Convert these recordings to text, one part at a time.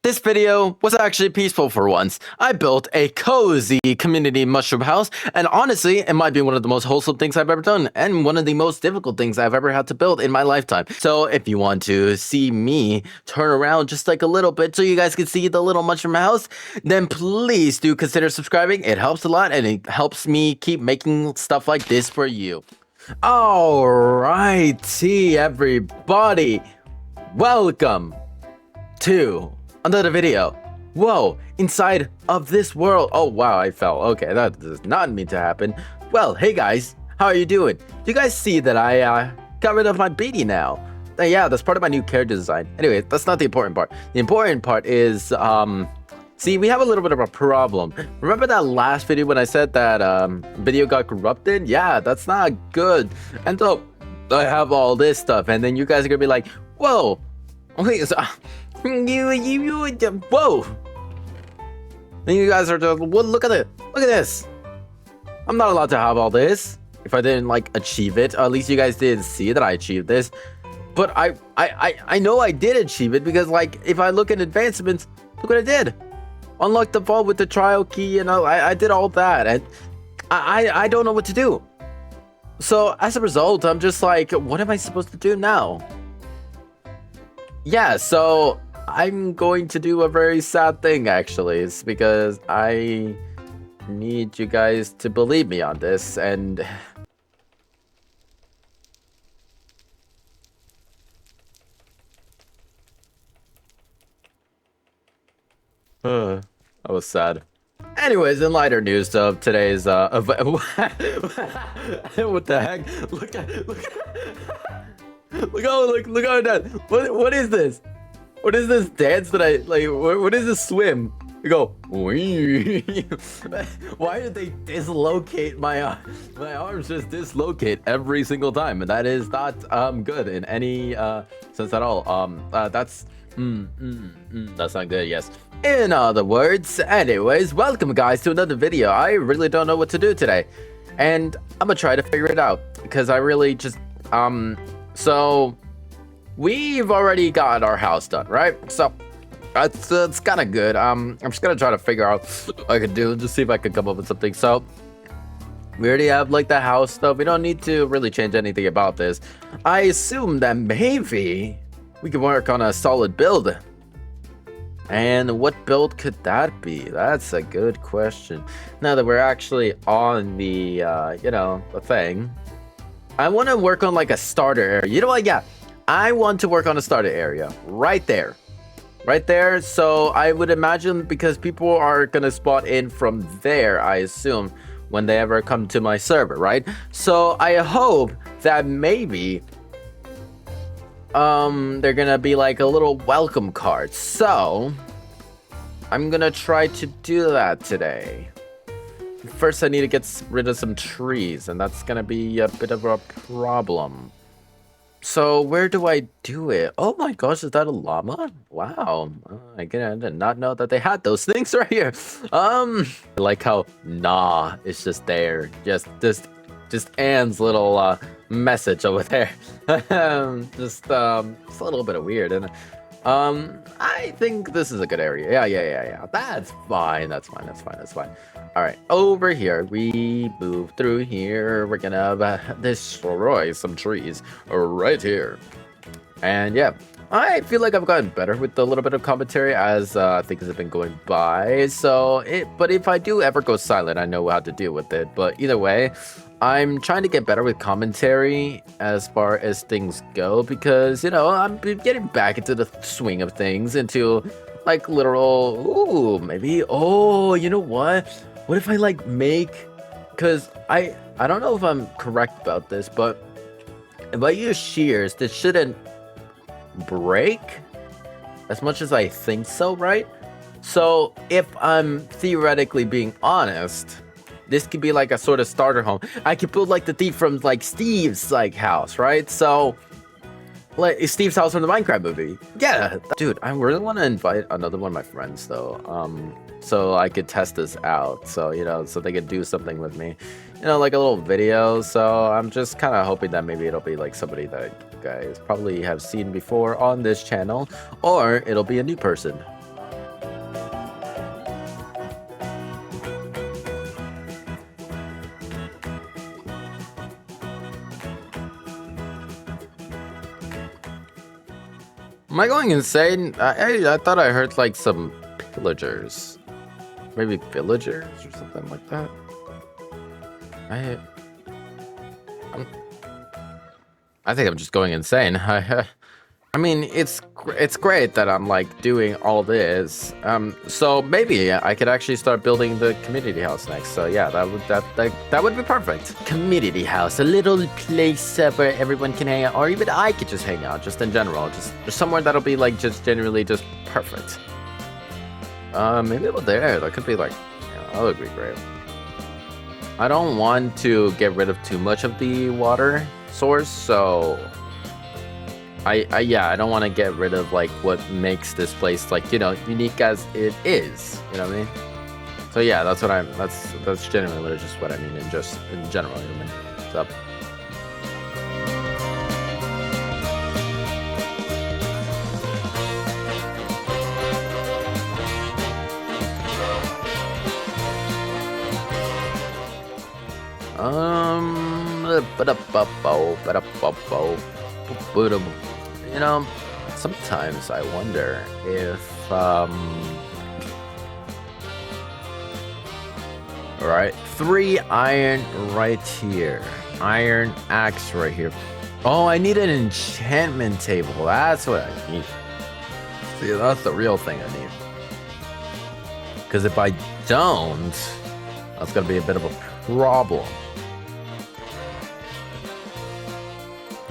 This video was actually peaceful for once. I built a cozy community mushroom house, and honestly, it might be one of the most wholesome things I've ever done, and one of the most difficult things I've ever had to build in my lifetime. So if you want to see me turn around just like a little bit so you guys can see the little mushroom house, then please do consider subscribing. It helps a lot, and it helps me keep making stuff like this for you. Alrighty, everybody. Welcome to another video. Whoa, inside of this world. Oh wow, I fell. Okay, that does not mean to happen. Well, hey guys, how are you doing? Do you guys see that I got rid of my beanie now? Yeah, that's part of my new character design. Anyway, that's not the important part. The important part is see, we have a little bit of a problem. Remember that last video when I said that video got corrupted? Yeah, that's not good. And so I have all this stuff, and then you guys are gonna be like, whoa, okay, so whoa. Then you guys are just, well, look at it. Look at this. I'm not allowed to have all this if I didn't like achieve it. Or at least you guys didn't see that I achieved this. But I know I did achieve it because, like, if I look at advancements, look what I did. Unlock the vault with the trial key, and I did all that, and I don't know what to do. So as a result, I'm just like, what am I supposed to do now? Yeah, so I'm going to do a very sad thing, actually. It's because I need you guys to believe me on this, and that was sad. Anyways, in lighter news of today's event. What the heck? Look how that. What is this? What is this dance that I like? What is this swim? You go. Why did they dislocate my arms? Just dislocate every single time, and that is not good in any sense at all. That's not good. Yes. In other words, anyways, welcome guys to another video. I really don't know what to do today, and I'm gonna try to figure it out because I really just so we've already got our house done, right? So that's kind of good. I'm just gonna try to figure out what I could do, just see if I can come up with something. So we already have like the house stuff. We don't need to really change anything about this. I assume that maybe we can work on a solid build. And what build could that be? That's a good question. Now that we're actually on the the thing, I want to work on like a starter area. You know what? Yeah, I want to work on a starter area right there. So I would imagine, because people are gonna spawn in from there, I assume, when they ever come to my server, right? So I hope that maybe they're gonna be like a little welcome card. So I'm gonna try to do that today. First, I need to get rid of some trees, and that's gonna be a bit of a problem. So where do I do it? Oh my gosh, is that a llama? Wow, I did not know that they had those things right here. I like how nah it's just there, just Anne's little message over there. Just a little bit of weird, and I think this is a good area. Yeah. That's fine. That's fine. All right, over here we move through here. We're gonna destroy some trees right here, and yeah, I feel like I've gotten better with the little bit of commentary as things have been going by. But if I do ever go silent, I know how to deal with it. But either way, I'm trying to get better with commentary as far as things go, because I'm getting back into the swing of things, into like literal. Maybe. You know what? What if I like make? Because I don't know if I'm correct about this, but if I use shears, this shouldn't break as much as I think so, right? So if I'm theoretically being honest, this could be like a sort of starter home. I could build like the thief from like Steve's like house, right? So like Steve's house from the Minecraft movie. Yeah, dude, I really want to invite another one of my friends though, so I could test this out. So so they could do something with me, like a little video. So I'm just kind of hoping that maybe it'll be like somebody that you guys probably have seen before on this channel, or it'll be a new person. Am I going insane? I thought I heard like some pillagers. Maybe villagers or something like that. I think I'm just going insane. I mean, it's great that I'm like doing all this. So maybe I could actually start building the community house next. So yeah, that would be perfect. Community house, a little place where everyone can hang out, or even I could just hang out, just in general, just somewhere that'll be like just generally just perfect. Maybe over there. That could be like, yeah, that would be great. I don't want to get rid of too much of the water source, so I don't want to get rid of like what makes this place like, you know, unique as it is. You know what I mean? So yeah, that's genuinely just what I mean, and just in general. You know what I mean? What's up? You know, sometimes I wonder if alright, 3 iron right here, iron axe right here. Oh, I need an enchantment table. That's what I need. See, that's the real thing I need. Because if I don't, that's gonna be a bit of a problem.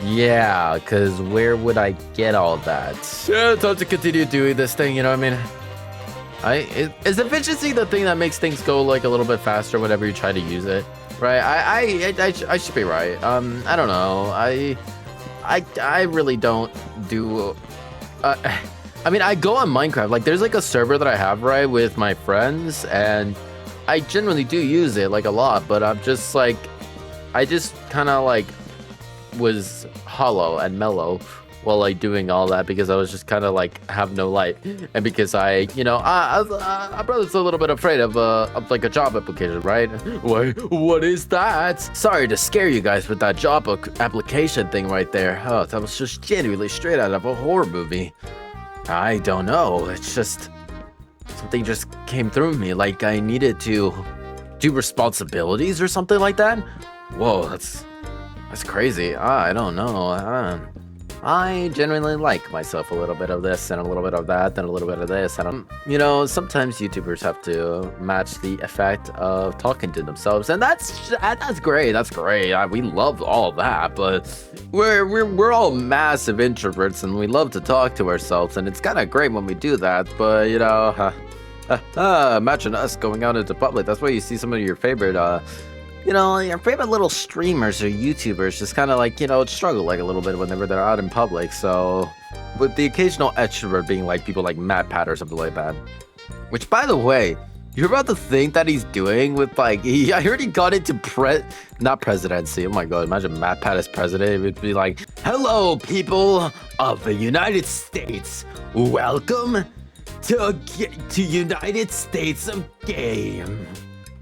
Yeah, because where would I get all that? Yeah, time to continue doing this thing, you know what I mean? Is efficiency the thing that makes things go like a little bit faster whenever you try to use it? Right? I should be right. I don't know. I really don't do... I mean, I go on Minecraft. Like, there's like a server that I have, right, with my friends, and I generally do use it like a lot, but I'm just like... I just kind of like... was hollow and mellow while like doing all that, because I was just kind of like have no light, and because I, you know, I'm probably a little bit afraid of like a job application, right? What is that? Sorry to scare you guys with that job application thing right there. Oh, that was just genuinely straight out of a horror movie. I don't know. It's just something just came through me, like I needed to do responsibilities or something like that. Whoa, that's crazy. I don't know. I genuinely like myself a little bit of this and a little bit of that and a little bit of this. And you know, sometimes YouTubers have to match the effect of talking to themselves, and that's great. That's great. We love all that, but we're all massive introverts, and we love to talk to ourselves, and it's kind of great when we do that. But you know, imagine us going out into public. That's why you see some of your favorite you know, your favorite little streamers or YouTubers just kind of like, you know, struggle like a little bit whenever they're out in public. So, with the occasional extrovert being like people like MatPat or something like that. Which, by the way, you're about to think that he's doing with like, I heard he got into not presidency. Oh my god, imagine MatPat as president. It would be like, hello, people of the United States. Welcome to United States of Game.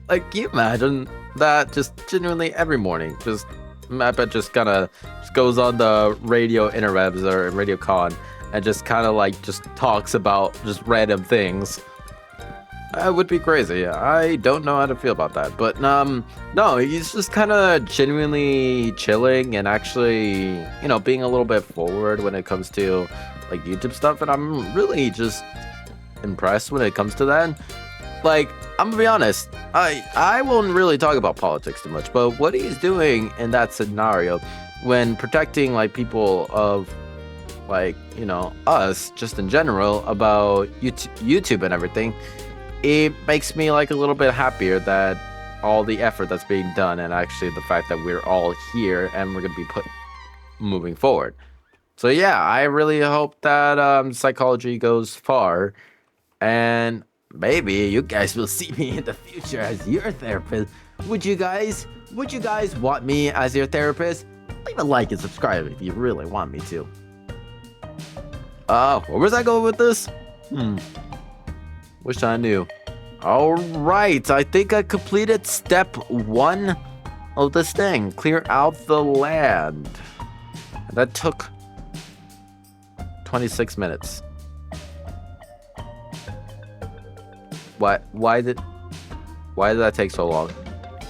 Like, can you imagine that just genuinely every morning, just MatPat just kind of goes on the radio interwebs or radio con and just kind of like just talks about just random things. That would be crazy. I don't know how to feel about that, but no, he's just kind of genuinely chilling and actually, you know, being a little bit forward when it comes to like YouTube stuff, and I'm really just impressed when it comes to that. Like, I'm gonna be honest, I won't really talk about politics too much, but what he's doing in that scenario when protecting like people of like, you know, us just in general about YouTube and everything, it makes me like a little bit happier that all the effort that's being done, and actually the fact that we're all here and we're gonna be moving forward. So yeah, I really hope that psychology goes far, and maybe you guys will see me in the future as your therapist. Would you guys want me as your therapist? Leave a like and subscribe if you really want me to. Where was I going with this? Wish I knew. Alright, I think I completed step 1 of this thing. Clear out the land. That took 26 minutes. What? Why did that take so long?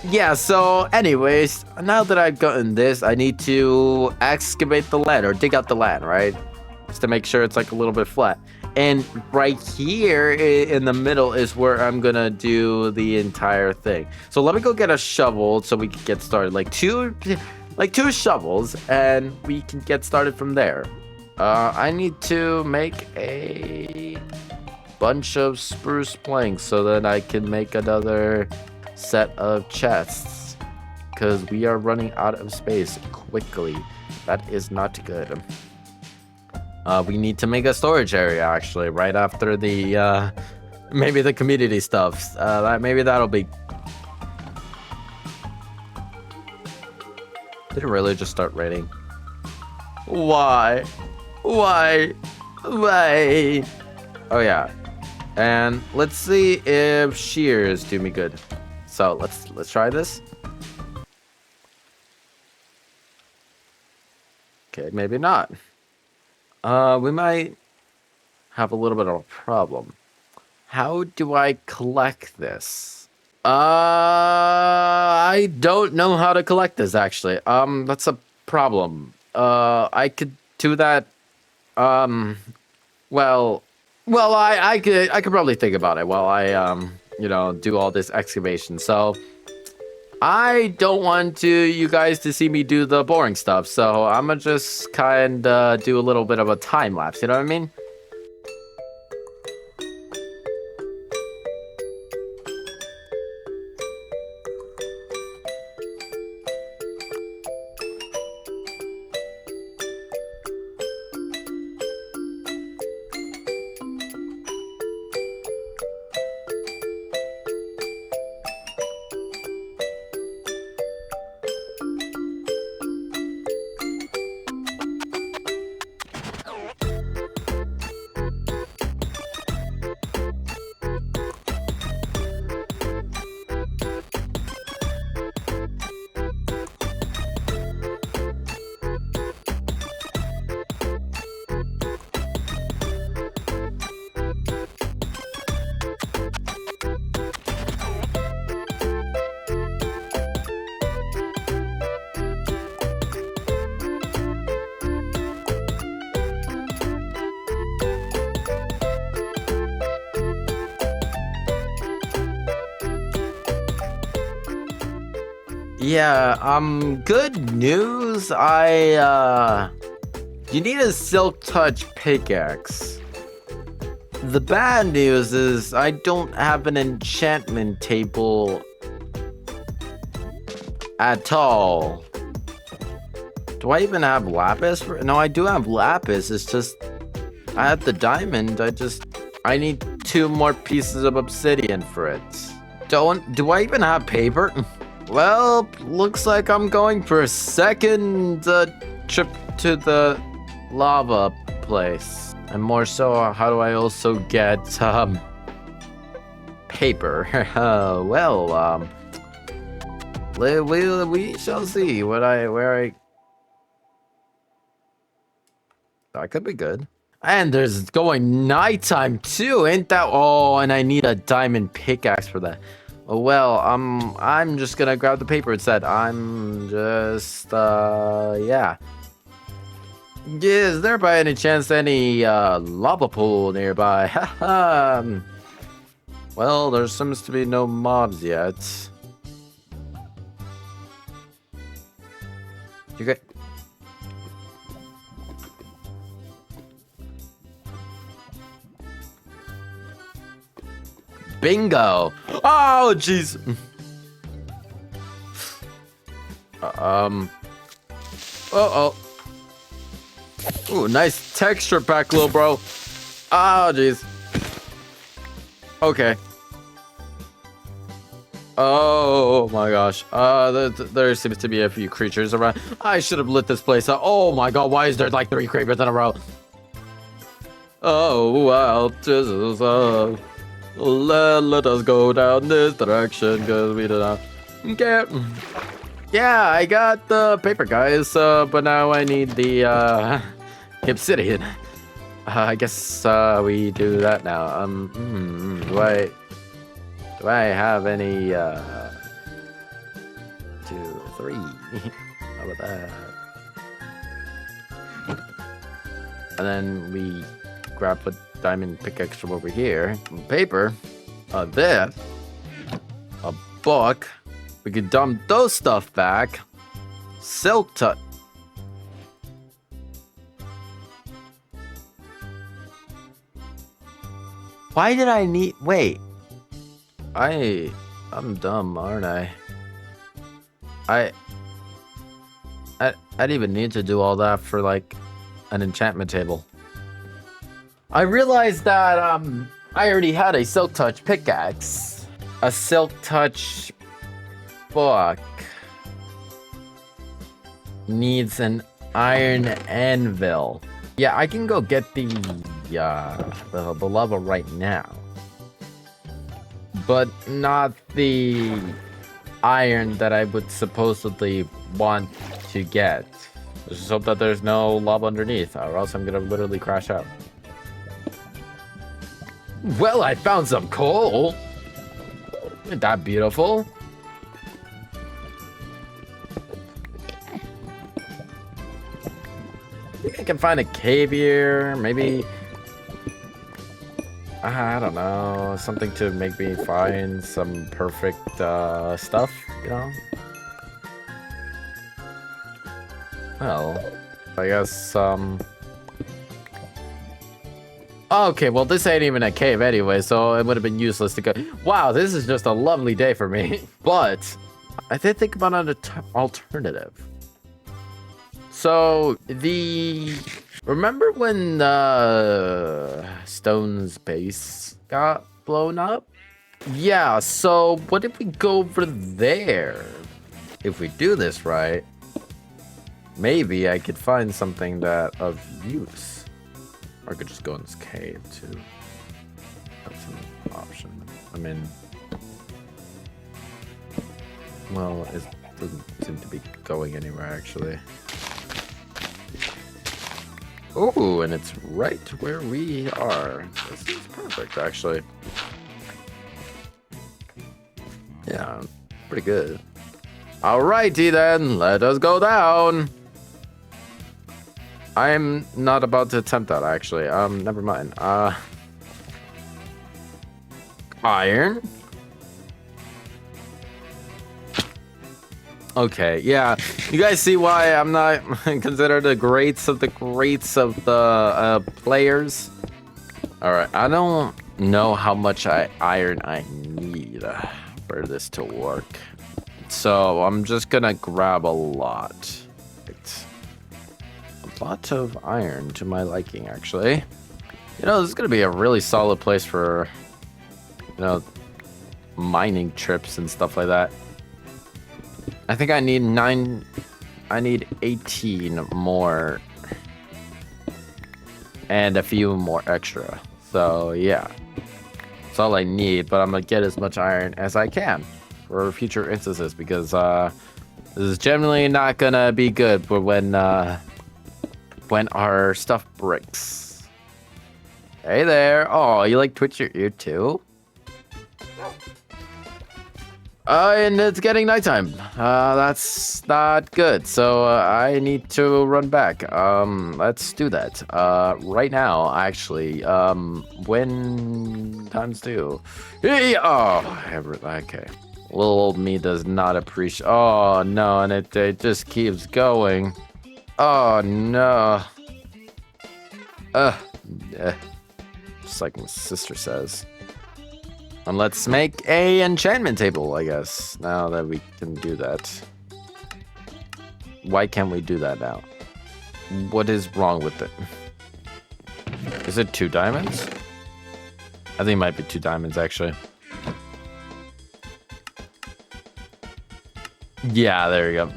Yeah, so anyways, now that I've gotten this, I need to excavate the land or dig out the land, right? Just to make sure it's like a little bit flat. And right here in the middle is where I'm gonna do the entire thing. So let me go get a shovel so we can get started. Like two shovels, and we can get started from there. I need to make a bunch of spruce planks so that I can make another set of chests, because we are running out of space quickly. That is not good. We need to make a storage area actually right after the maybe the community stuff. Maybe that'll be. Did it really just start raining? Why? Oh yeah. And let's see if shears do me good. So let's try this. Okay, maybe not. We might have a little bit of a problem. How do I collect this? I don't know how to collect this actually. That's a problem. I could do that. I could probably think about it while I do all this excavation. So I don't want you guys to see me do the boring stuff, so I'm gonna just kind of do a little bit of a time lapse, you know what I mean? Yeah, good news. You need a silk touch pickaxe. The bad news is I don't have an enchantment table at all. Do I even have lapis? No, I do have lapis. It's just I have the diamond. I need 2 more pieces of obsidian for it. Do I even have paper? Well, looks like I'm going for a second trip to the lava place. And more so, how do I also get paper? We shall see where that could be good. And there's going nighttime too, ain't that? Oh, and I need a diamond pickaxe for that. Well, I'm just gonna grab the paper instead. Yeah. Is there by any chance any lava pool nearby? Well, there seems to be no mobs yet. You got. Bingo! Oh, jeez. Uh-oh. Ooh, nice texture pack, little bro. Oh, jeez. Okay. Oh my gosh. There seems to be a few creatures around. I should have lit this place up. Oh my god, why is there like 3 creepers in a row? Oh, wow. Jesus. Let us go down this direction because we do not care. Yeah, I got the paper, guys, but now I need the obsidian. I guess we do that now. Do I have any 2, 3? How about that? And then we grab a diamond pickaxe from over here. Paper. This. A book. We could dump those stuff back. Silk touch. Why did I need... Wait. I'm dumb, aren't I? I didn't even need to do all that for, like, an enchantment table. I realized that, I already had a Silk Touch pickaxe. A Silk Touch book needs an iron anvil. Yeah, I can go get the lava right now. But not the iron that I would supposedly want to get. Let's just hope that there's no lava underneath, or else I'm gonna literally crash out. Well, I found some coal! Isn't that beautiful? Maybe I can find a cave here, maybe... I don't know, something to make me find some perfect stuff, you know? Well, I guess, okay, well, this ain't even a cave anyway, so it would have been useless to go. Wow, this is just a lovely day for me. But I did think about an alternative. So, remember when Stone's base got blown up? Yeah, so what if we go over there? If we do this right, maybe I could find something that of use. Or I could just go in this cave too. That's an option. I mean, well, it doesn't seem to be going anywhere actually. Oh, and it's right where we are. This is perfect, actually. Yeah, pretty good. Alrighty then, let us go down. I'm not about to attempt that, actually. Never mind. Iron. Okay, yeah. You guys see why I'm not considered the greats of the players? Alright, I don't know how much iron I need for this to work. So I'm just gonna grab a lot. A lot of iron to my liking, actually. You know, this is gonna be a really solid place for, you know, mining trips and stuff like that. I think I need 18 more. And a few more extra. So, yeah. That's all I need, but I'm gonna get as much iron as I can for future instances, because this is generally not gonna be good for when our stuff breaks. Hey there. Oh, you like twitch your ear too? And it's getting nighttime. That's not good. So I need to run back. Let's do that. Right now, actually. When times two. Hey, oh, okay. Little old me does not appreciate. Oh no, and it just keeps going. Oh no. Just like my sister says. And let's make a enchantment table, I guess, now that we can do that. Why can't we do that now? What is wrong with it? Is it 2 diamonds? I think it might be 2 diamonds, actually. Yeah, there you go.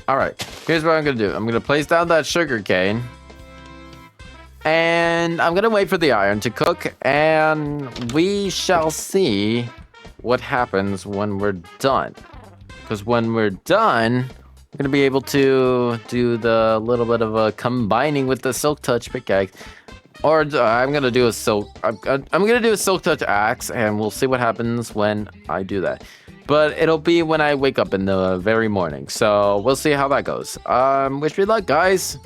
All right, here's what I'm gonna do. I'm gonna place down that sugar cane. And I'm gonna wait for the iron to cook, and we shall see what happens when we're done. Because when we're done, we're gonna be able to do the little bit of a combining with the Silk Touch pickaxe. Or I'm gonna do a silk. I'm gonna do a silk touch axe, and we'll see what happens when I do that. But it'll be when I wake up in the very morning. So we'll see how that goes. Wish me luck, guys.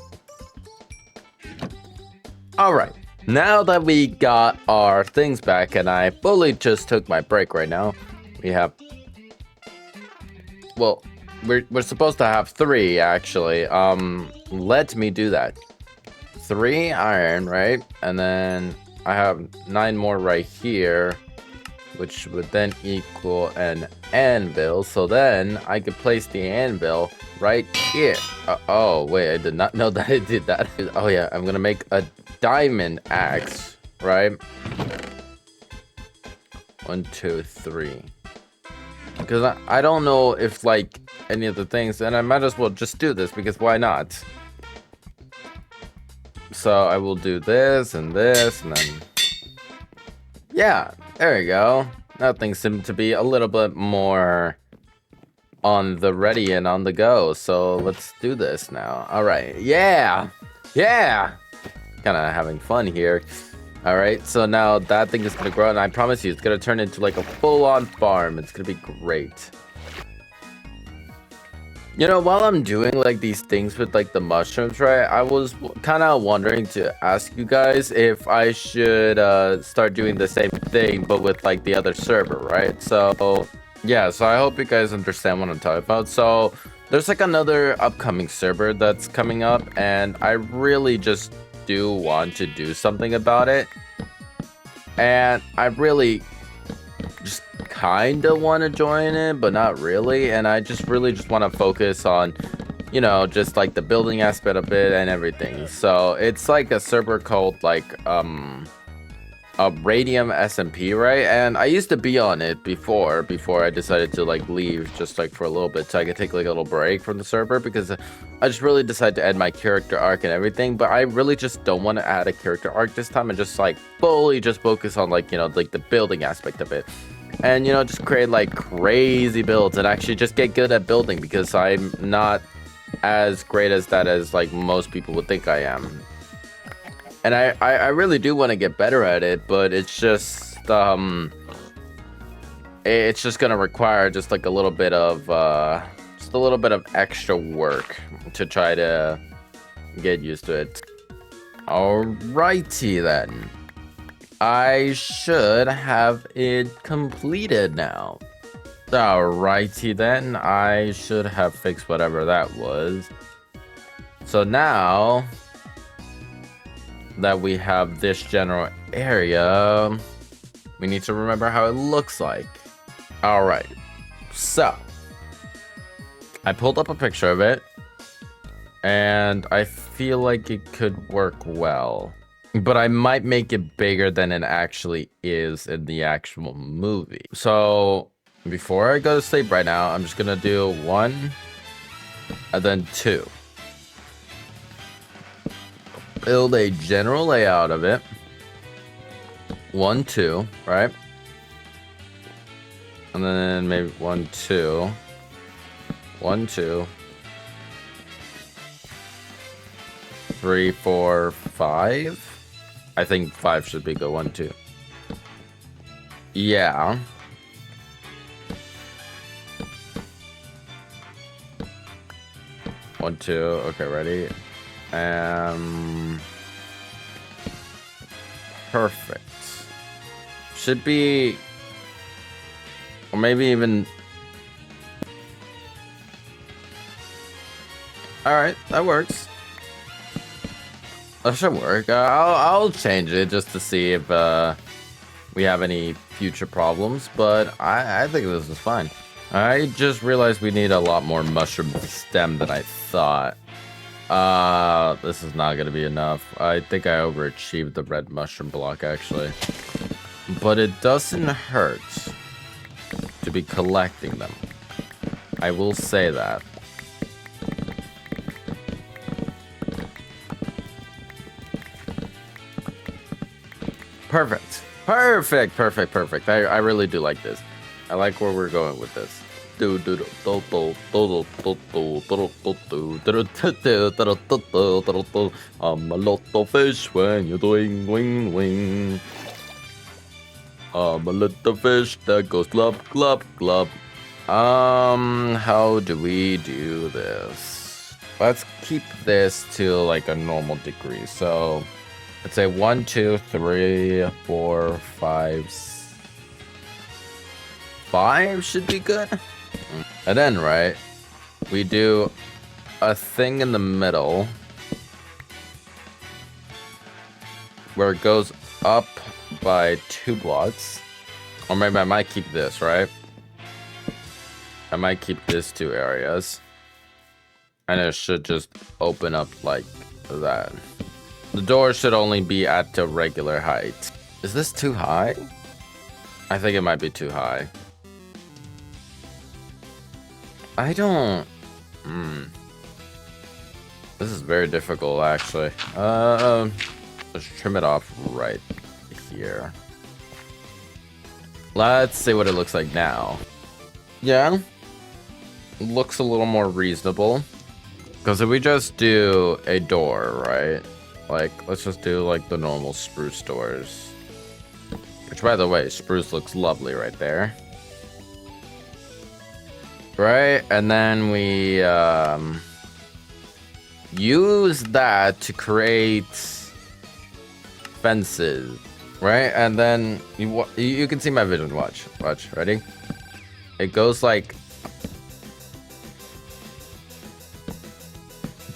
All right. Now that we got our things back, and I fully just took my break right now, we have. Well, we're supposed to have 3 actually. Let me do that. 3 iron, right? And then I have 9 more right here, which would then equal an anvil. So then I could place the anvil right here. Oh, wait, I did not know that I did that. Oh, yeah, I'm gonna make a diamond axe, right? 1, 2, 3. Because I don't know if, like, any of the things, and I might as well just do this, because why not? So I will do this, and then... Yeah, there you go. Now things seem to be a little bit more on the ready and on the go. So let's do this now. All right. Yeah. Yeah. Kind of having fun here. All right. So now that thing is going to grow. And I promise you, it's going to turn into like a full-on farm. It's going to be great. You know, while I'm doing like these things with like the mushrooms, right, I was kind of wondering to ask you guys if I should start doing the same thing but with like the other server, right? So yeah, so I hope you guys understand what I'm talking about. So there's like another upcoming server that's coming up, and I really just do want to do something about it, and I really just kind of want to join it, but not really. And I just really just want to focus on, you know, just like the building aspect of it and everything. So it's like a server called like a Radium SMP, right? And I used to be on it before I decided to like leave just like for a little bit so I could take like a little break from the server, because I just really decided to add my character arc and everything. But I really just don't want to add a character arc this time and just like fully just focus on like, you know, like the building aspect of it. And, you know, just create like crazy builds and actually just get good at building, because I'm not as great as that as like most people would think I am. And I really do want to get better at it, but it's just gonna require just like a little bit of extra work to try to get used to it. Alrighty then. I should have it completed now. Alrighty then. I should have fixed whatever that was. So now that we have this general area, we need to remember how it looks like. Alright. So I pulled up a picture of it, and I feel like it could work well. But I might make it bigger than it actually is in the actual movie. So before I go to sleep right now, I'm just gonna do 1 and then 2. Build a general layout of it. 1, 2, right? And then maybe 1, 2. 1, 2. 3, 4, 5. I think 5 should be good. 1, 2. Yeah. One, 2. Okay, ready? Perfect. Should be, or maybe even. All right, that works. That should work. I'll change it just to see if we have any future problems, but I think this is fine. I just realized we need a lot more mushroom stem than I thought. This is not gonna be enough. I think I overachieved the red mushroom block actually, but it doesn't hurt to be collecting them. I will say that. Perfect. Perfect. Perfect. Perfect. I really do like this. I like where we're going with this. I'm a little fish when you're doing wing wing. I'm a little fish that goes glub glub glub. How do we do this? Let's keep this to like a normal degree. So let's say 1, 2, 3, 4, 5. 5 should be good. And then, right, we do a thing in the middle where it goes up by 2 blocks. Or maybe I might keep this, right? I might keep this 2 areas. And it should just open up like that. The door should only be at the regular height. Is this too high? I think it might be too high. I don't... This is very difficult, actually. Let's trim it off right here. Let's see what it looks like now. Yeah. Looks a little more reasonable. Because if we just do a door, right? Like, let's just do, like, the normal spruce doors. Which, by the way, spruce looks lovely right there. Right, and then we use that to create fences, right? And then you can see my vision. Watch, ready? It goes like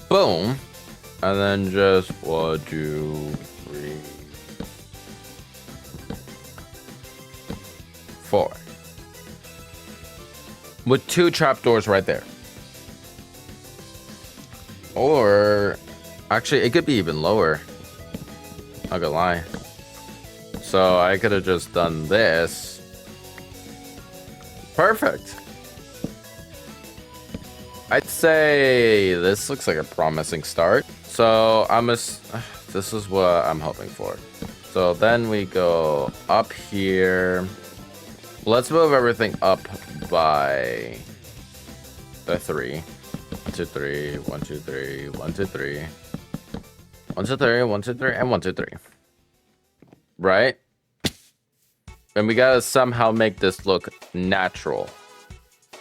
boom, and then just 1, 2, 3, 4. With 2 trapdoors right there. Or, actually, it could be even lower. Not gonna lie. So I could have just done this. Perfect. I'd say this looks like a promising start. So this is what I'm hoping for. So then we go up here. Let's move everything up by the 3. 1, 2, 3, 1, 2, 3, 1, 2, 3. 1, 2, 3, 1, 2, 3, and 1, 2, 3. Right? And we gotta somehow make this look natural.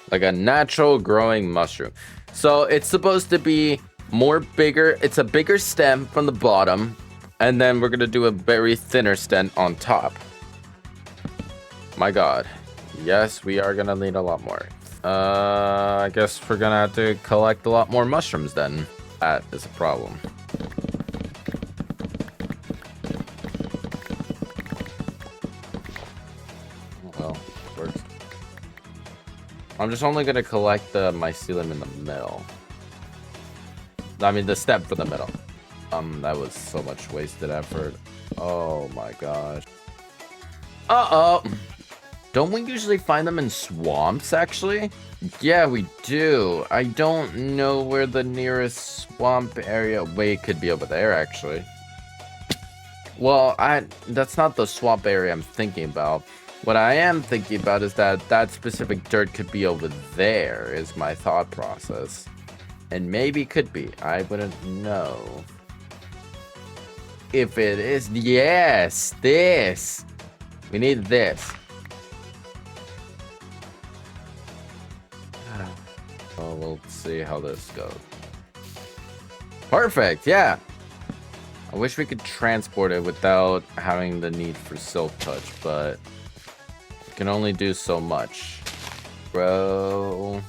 Like a natural growing mushroom. So it's supposed to be more bigger. It's a bigger stem from the bottom. And then we're gonna do a very thinner stem on top. My god. Yes, we are gonna need a lot more. I guess we're gonna have to collect a lot more mushrooms then. That is a problem. Well, works. I'm just only gonna collect the mycelium in the middle. I mean, the stem for the middle. That was so much wasted effort. Oh my gosh. Uh-oh. Don't we usually find them in swamps, actually? Yeah, we do. I don't know where the nearest swamp area... Wait, it could be over there, actually. Well, that's not the swamp area I'm thinking about. What I am thinking about is that specific dirt could be over there, is my thought process. And maybe could be. I wouldn't know. If it is... Yes! This! We need this. Oh, we'll see how this goes. Perfect, yeah. I wish we could transport it without having the need for silk touch, but we can only do so much. Grow.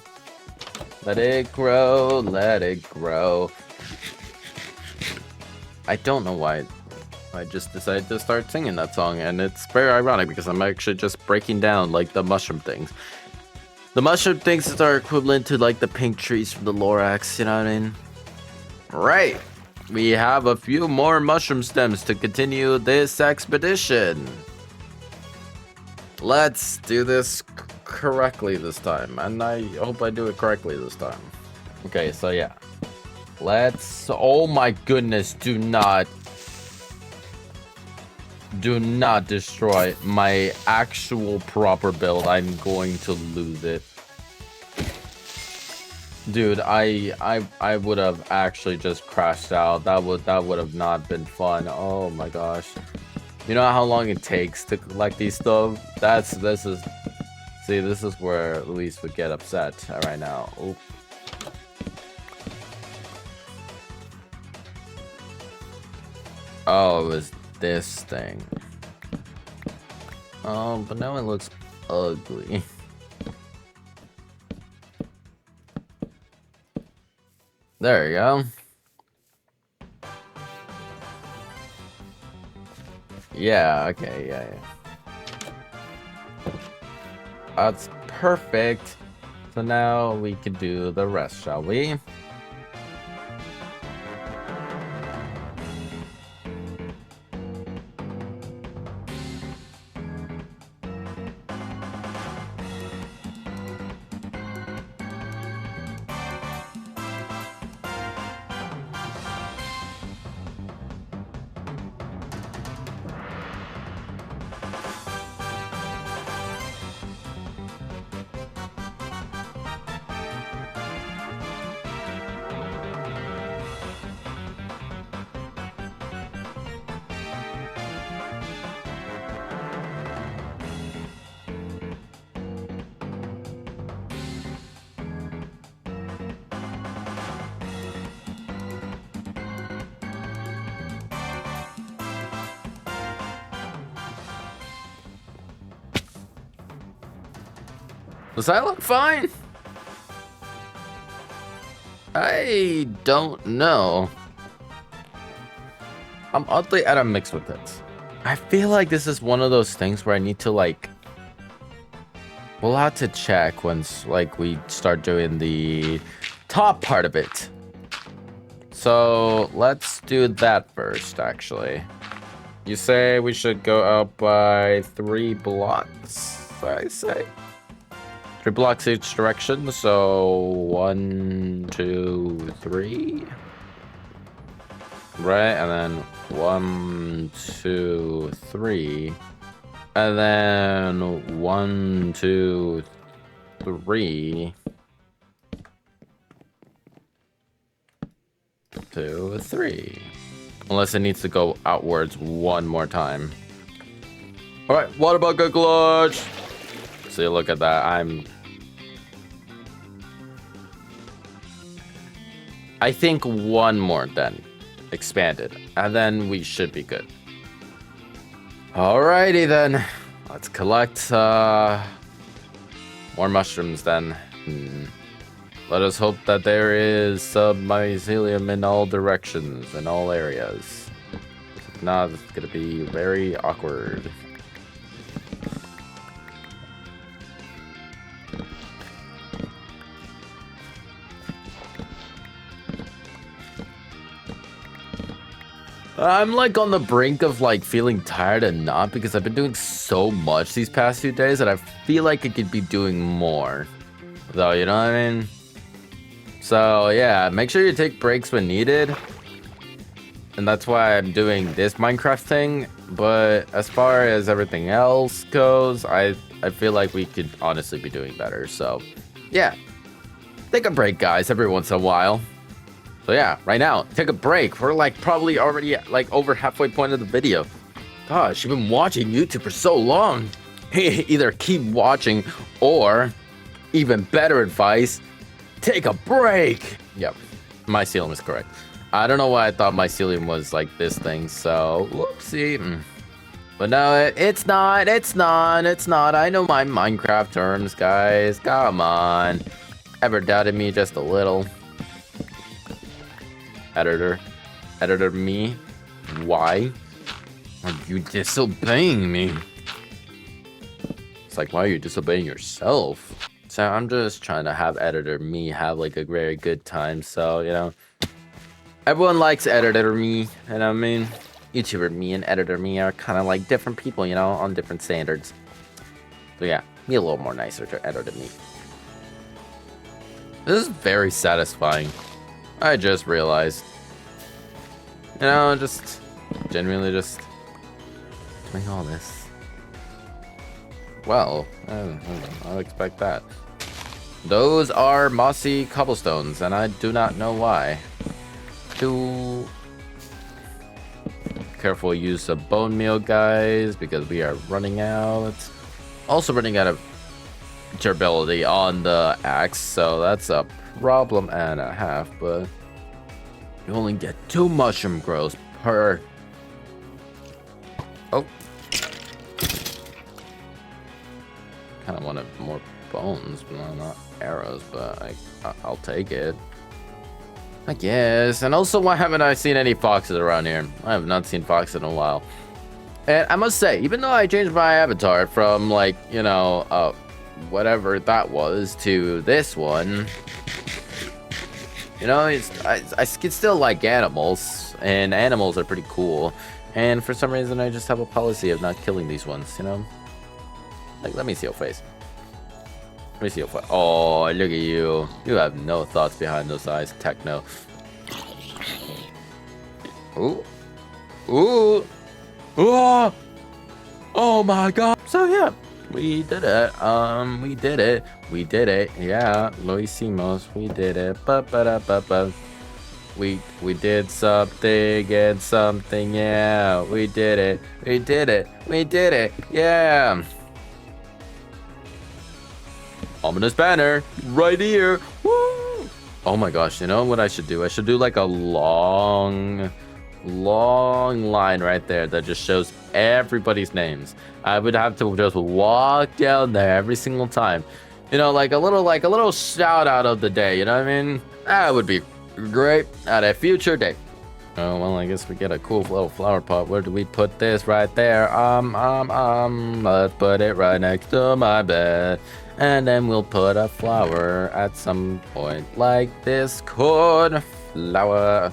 Let it grow, let it grow. I don't know why I just decided to start singing that song, and it's very ironic because I'm actually just breaking down like the mushroom things. The mushroom things are equivalent to like the pink trees from the Lorax, you know what I mean? Right. We have a few more mushroom stems to continue this expedition. Let's do this correctly this time, and I hope I do it correctly this time. Okay, so yeah. Let's... Oh my goodness, do not destroy my actual proper build. I'm going to lose it. Dude, I would have actually just crashed out. That would have not been fun. Oh my gosh. You know how long it takes to collect these stuff? This is where Luis would get upset right now. Oop. Oh, it was this thing. Oh, but now it looks ugly. There you go. Yeah, okay, yeah. That's perfect. So now we can do the rest, shall we? Does that look fine? I don't know. I'm oddly at a mix with it. I feel like this is one of those things where I need to like... We'll have to check once like we start doing the top part of it. So let's do that first, actually. You say we should go up by 3 blocks, I say? 3 blocks each direction, so 1, 2, 3. Right, and then 1, 2, 3. And then 1, 2, 3. 2, 3. Unless it needs to go outwards one more time. Alright, water bucket clutch! See, look at that. I think one more then. Expanded. And then we should be good. Alrighty then. Let's collect more mushrooms then. Let us hope that there is mycelium in all directions, in all areas. If not, it's gonna be very awkward. I'm like on the brink of like feeling tired and not, because I've been doing so much these past few days that I feel like I could be doing more. Though, you know what I mean? So yeah, make sure you take breaks when needed. And that's why I'm doing this Minecraft thing. But as far as everything else goes, I feel like we could honestly be doing better. So yeah, take a break, guys, every once in a while. So yeah, right now, take a break. We're like probably already like over halfway point of the video. Gosh, you've been watching YouTube for so long. Either keep watching or, even better advice, take a break. Yep, mycelium is correct. I don't know why I thought mycelium was like this thing, so whoopsie. But no, it's not. I know my Minecraft terms, guys. Come on. Ever doubted me just a little? Editor me, why are you disobeying me? It's like, why are you disobeying yourself? So I'm just trying to have editor me have like a very good time. So, you know, everyone likes editor me, you know what I mean? YouTuber me and editor me are kind of like different people, you know, on different standards. So yeah, be a little more nicer to editor me. This is very satisfying. I just realized, you know, just genuinely just doing all this. Well, I'll expect that. Those are mossy cobblestones, and I do not know why. Too careful use of bone meal, guys, because we are running out. Also running out of durability on the axe, so that's a problem and a half, but you only get 2 mushroom growths per... Oh. Kind of wanted more bones, but not arrows, but I'll take it, I guess. And also, why haven't I seen any foxes around here? I have not seen foxes in a while. And I must say, even though I changed my avatar from, like, you know, whatever that was to this one, you know, I can still like animals, and animals are pretty cool. And for some reason, I just have a policy of not killing these ones, you know? Like, let me see your face. Let me see your face. Oh, look at you. You have no thoughts behind those eyes, techno. Ooh. Ooh. Oh! Oh my god. So yeah, we did it. We did it. Yeah, lo hicimos. We did it. Ba-ba-da-ba-ba. We did something and something. Yeah, we did it. We did it. We did it. Yeah. Ominous banner right here. Woo! Oh my gosh, you know what I should do? I should do like a long line right there that just shows everybody's names. I would have to just walk down there every single time. You know, like a little shout out of the day, you know what I mean? That would be great at a future date. Oh, well, I guess we get a cool little flower pot. Where do we put this? Right there. Let's put it right next to my bed. And then we'll put a flower at some point like this. Cornflower.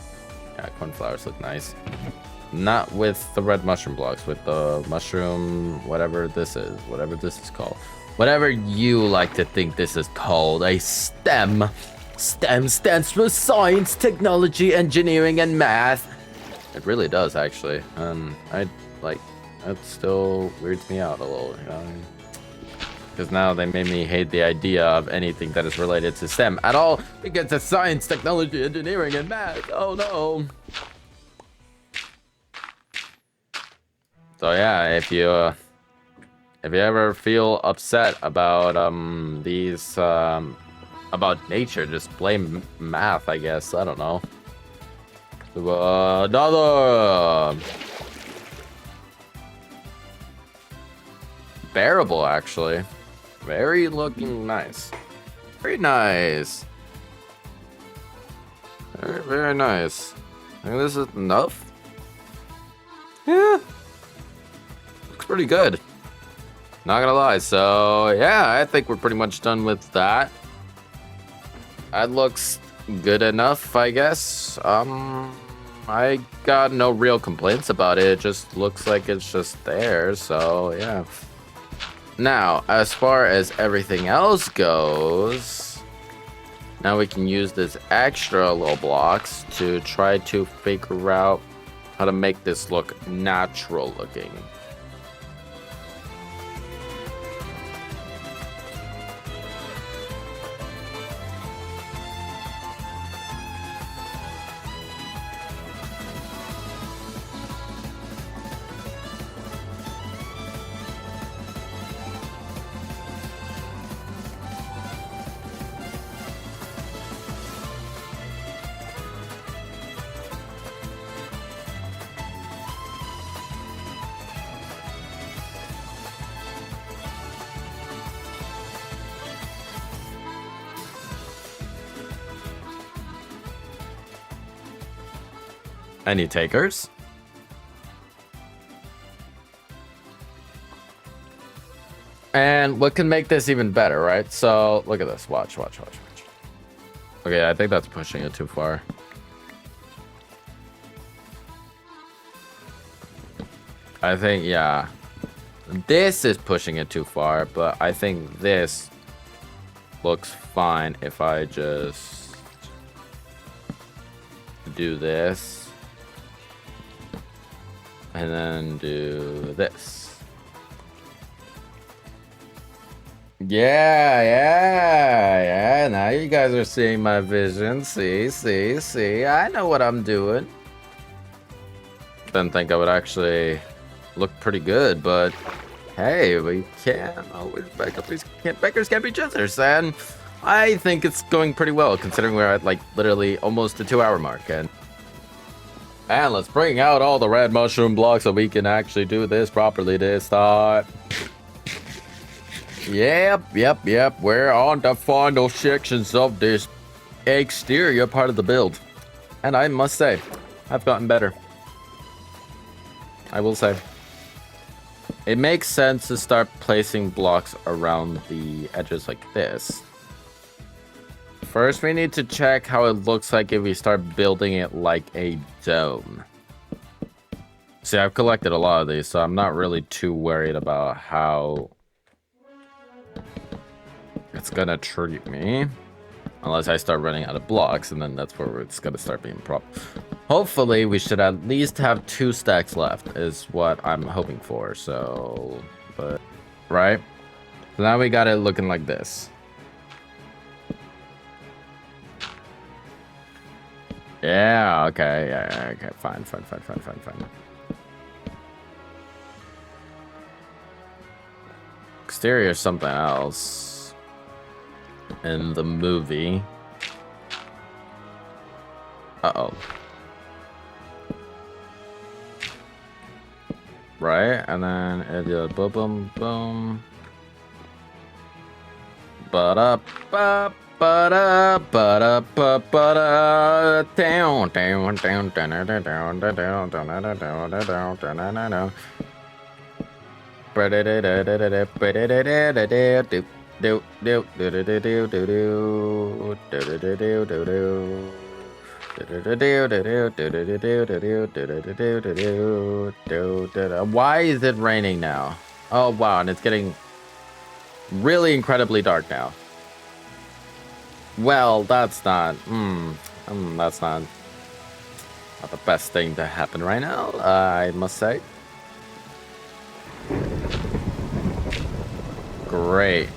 Yeah, cornflowers look nice. Not with the red mushroom blocks, with the mushroom, whatever this is called. Whatever you like to think this is called. A STEM. STEM stands for science, technology, engineering, and math. It really does, actually. That still weirds me out a little, you know? Because now they made me hate the idea of anything that is related to STEM at all, because it's science, technology, engineering, and math. Oh no. So yeah, if you ever feel upset about about nature, just blame math, I guess. I don't know. Another bearable, actually. Very looking nice. Very nice. Very, very nice. I think this is enough. Yeah. Looks pretty good. Not gonna lie. So, yeah, I think we're pretty much done with that. That looks good enough, I guess. I got no real complaints about it. It just looks like it's just there, so yeah. Now, as far as everything else goes, now we can use this extra little blocks to try to figure out how to make this look natural looking. Any takers? And what can make this even better, right? So look at this. Watch. Okay, I think that's pushing it too far. I think, yeah. This is pushing it too far, but I think this looks fine if I just do this. And then do this. Yeah. Now you guys are seeing my vision. See. I know what I'm doing. Didn't think I would actually look pretty good, but hey, we can't always back up these beggars can't be choosers, and I think it's going pretty well considering we're at like literally almost the 2-hour mark. And let's bring out all the red mushroom blocks so we can actually do this properly this time. Yep. We're on the final sections of this exterior part of the build. And I must say, I've gotten better. I will say. It makes sense to start placing blocks around the edges like this. First, we need to check how it looks like if we start building it like a dome. See, I've collected a lot of these, so I'm not really too worried about how it's gonna treat me. Unless I start running out of blocks, and then that's where it's gonna start being a problem. Hopefully, we should at least have 2 stacks left, is what I'm hoping for, so... But... Right? So now we got it looking like this. Yeah, okay, okay, fine. Exterior is something else. In the movie. Uh-oh. Right, and then it goes boom. Ba-da-ba. Why is it raining now? Oh wow, and it's getting really incredibly dark now. Well, that's not that's not the best thing to happen right now, I must say. Great.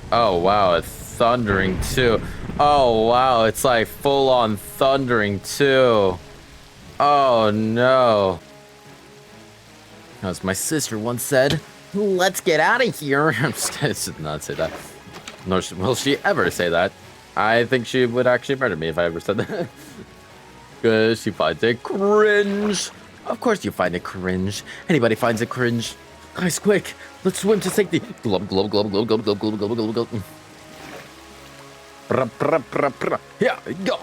Oh wow, it's thundering too. Oh wow, it's like full on thundering too. Oh no. As my sister once said, let's get out of here. I'm just did not say that. Nor will she ever say that. I think she would actually murder me if I ever said that. Because she finds it cringe. Of course you find it cringe. Anybody finds it cringe. Guys, quick. Let's swim to safety. Glub. Yeah, go.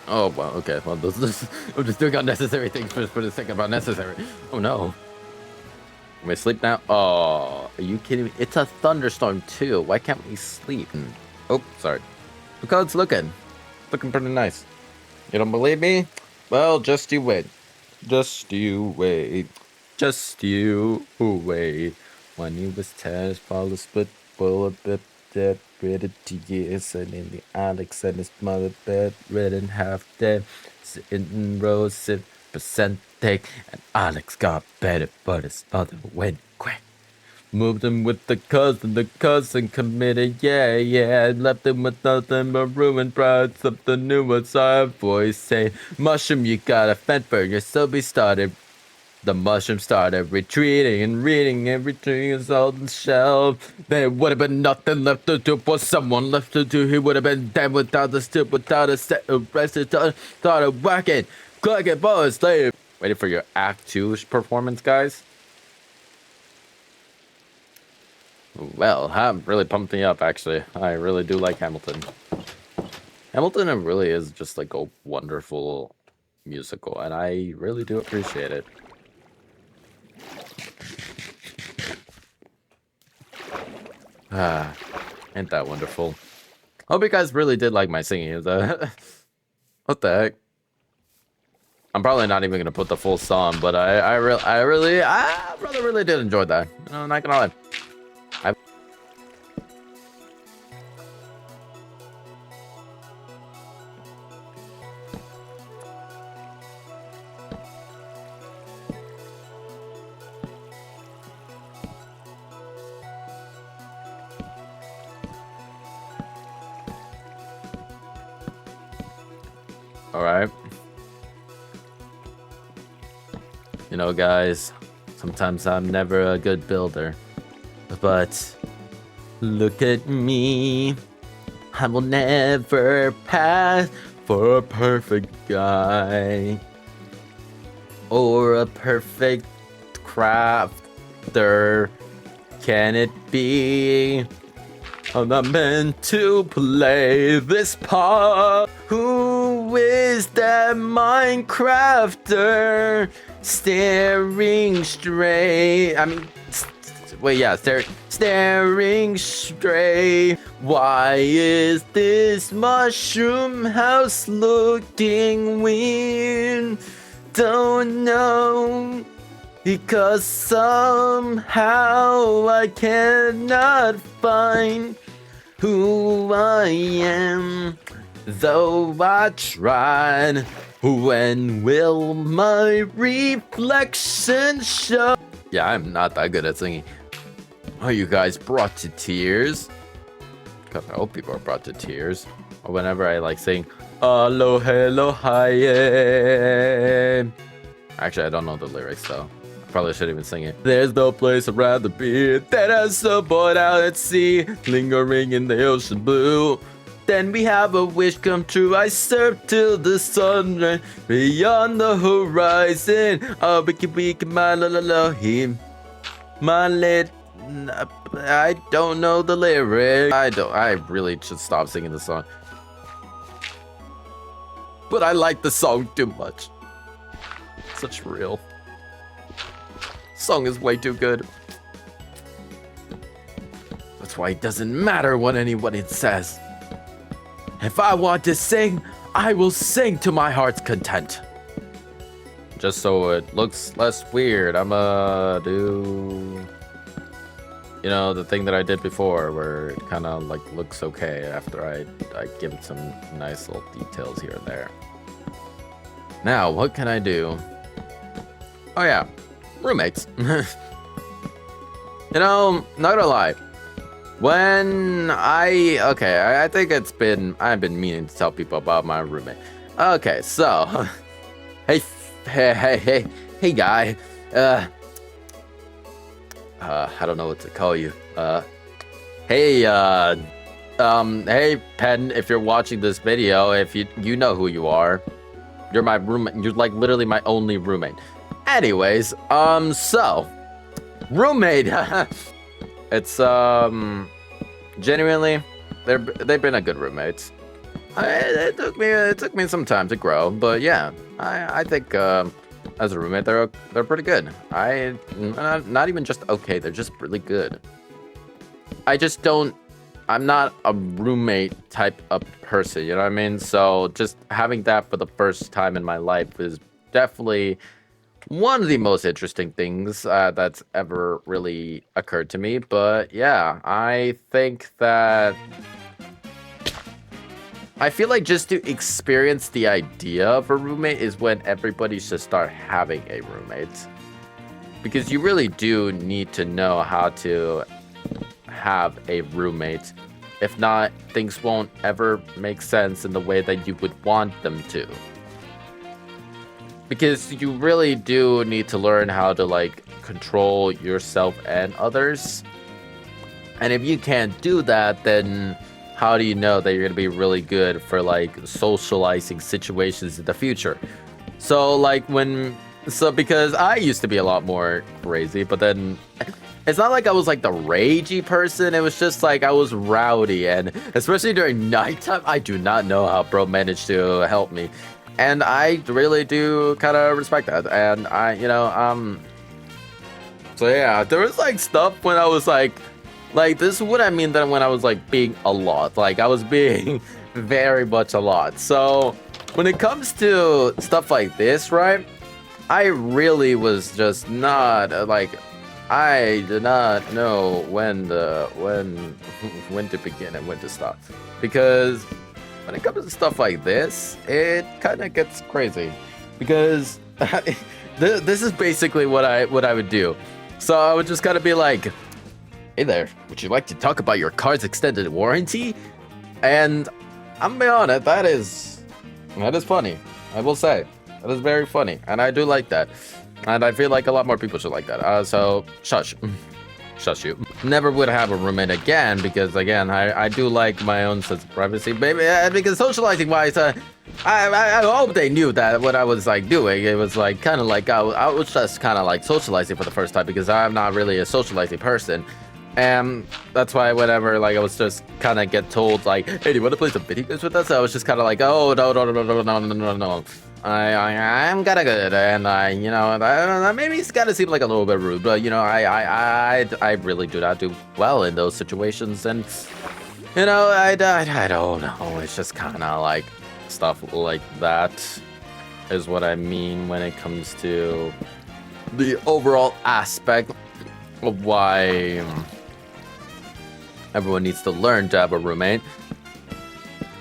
Oh, wow. Okay. Well, this I'm just doing unnecessary things for the sake of unnecessary. Oh, no. Can we sleep now? Oh, are you kidding me? It's a thunderstorm, too. Why can't we sleep? Oh, sorry. Look how it's looking. Looking pretty nice. You don't believe me? Well, just you wait. Just you wait. Just you wait. When he was test, follow split, bullet, bit, dead, ready to years, and in the Alex and his mother bed, red and half dead, sitting in rows, 6% take, and Alex got better, but his mother went quick. Moved him with the cousin committed, yeah. Left him with nothing but ruined pride. Something new was our voice saying, Mushroom, you gotta fend for yourself. He started. The mushroom started retreating and reading everything is all the shelf. There would have been nothing left to do for someone left to do. He would have been dead without the step, without a set arrested, started whacking, clucking for a slave. Ready for your Act 2 performance, guys? Well, I'm really pumped me up, actually. I really do like Hamilton. Hamilton really is just like a wonderful musical, and I really do appreciate it. Ah, ain't that wonderful? Hope you guys really did like my singing. What the heck? I'm probably not even gonna put the full song, but I really did enjoy that. I'm not gonna lie. Alright. You know, guys, sometimes I'm never a good builder. But look at me. I will never pass for a perfect guy. Or a perfect crafter. Can it be? I'm not meant to play this part. Who is that Minecrafter staring straight? I mean, wait, yeah, staring straight. Why is this mushroom house looking weird? Don't know. Because somehow I cannot find who I am, though I tried. When will my reflection show? Yeah, I'm not that good at singing. Are you guys brought to tears? Because I hope people are brought to tears. Or whenever I like sing, hello, hello, hi. Actually, I don't know the lyrics though. Probably shouldn't even sing it. There's no place I'd rather be than as a boat out at sea, lingering in the ocean blue. Then we have a wish come true. I surf till the sun beyond the horizon. Oh, we can my la la la him. My lit. I don't know the lyrics. I really should stop singing the song. But I like the song too much. Such real. Song is way too good. That's why it doesn't matter what anyone says. If I want to sing, I will sing to my heart's content. Just so it looks less weird, I'ma do, you know, the thing that I did before, where it kind of like looks okay after I give it some nice little details here and there. Now, what can I do? Oh yeah. Roommates. You know, not gonna lie. When I think I've been meaning to tell people about my roommate. Okay, so hey guy. I don't know what to call you. Hey Pen, if you're watching this video, if you know who you are. You're my roommate. You're like literally my only roommate. Anyways, so roommate. It's genuinely they've been a good roommates. It took me some time to grow, but yeah, I think as a roommate they're pretty good. Not even just okay, they're just really good. I'm not a roommate type of person, you know what I mean? So just having that for the first time in my life is definitely one of the most interesting things that's ever really occurred to me. But yeah, I think that I feel like just to experience the idea of a roommate is when everybody should start having a roommate. Because you really do need to know how to have a roommate. If not, things won't ever make sense in the way that you would want them to. Because you really do need to learn how to like control yourself and others. And if you can't do that, then how do you know that you're gonna be really good for like socializing situations in the future? So like because I used to be a lot more crazy, but then it's not like I was like the ragey person. It was just like I was rowdy, and especially during nighttime, I do not know how bro managed to help me. And I really do kind of respect that. And so yeah, there was like stuff when I was like this is what I mean that when I was like being a lot, like I was being very much a lot. So when it comes to stuff like this, right, I really was just not I did not know when to begin and when to stop, because when it comes to stuff like this, it kind of gets crazy. Because this is basically what I would do. So I would just kind of be like, "Hey there, would you like to talk about your car's extended warranty?" And I'm gonna be honest, That is funny. I will say. That is very funny. And I do like that. And I feel like a lot more people should like that. So, shush. Shush you. Never would have a roommate again because, again, I do like my own sense of privacy. Baby, because socializing-wise, I hope they knew that what I was, like, doing. It was, like, kind of like I was just kind of, like, socializing for the first time because I'm not really a socializing person. And that's why whenever, like, I was just kind of get told, like, hey, do you want to play some video games with us? I was just kind of like, oh, no. I'm kind of good, and you know, maybe it's kind of seemed like a little bit rude, but you know, I really do not do well in those situations, and you know, I don't know. It's just kind of like stuff like that is what I mean when it comes to the overall aspect of why everyone needs to learn to have a roommate.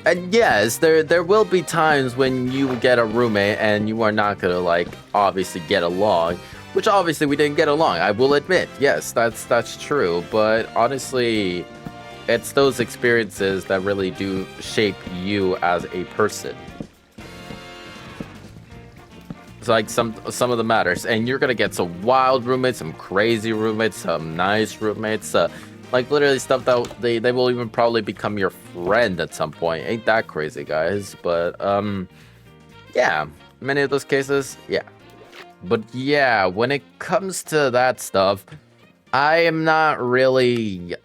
And yes, there will be times when you get a roommate and you are not gonna, like, obviously get along, which obviously we didn't get along. I will admit, yes, that's true. But honestly, it's those experiences that really do shape you as a person. It's like some of the matters, and you're gonna get some wild roommates, some crazy roommates, some nice roommates. Like literally stuff that they will even probably become your friend at some point. Ain't that crazy, guys? But yeah, many of those cases, yeah. But yeah, when it comes to that stuff, I am not really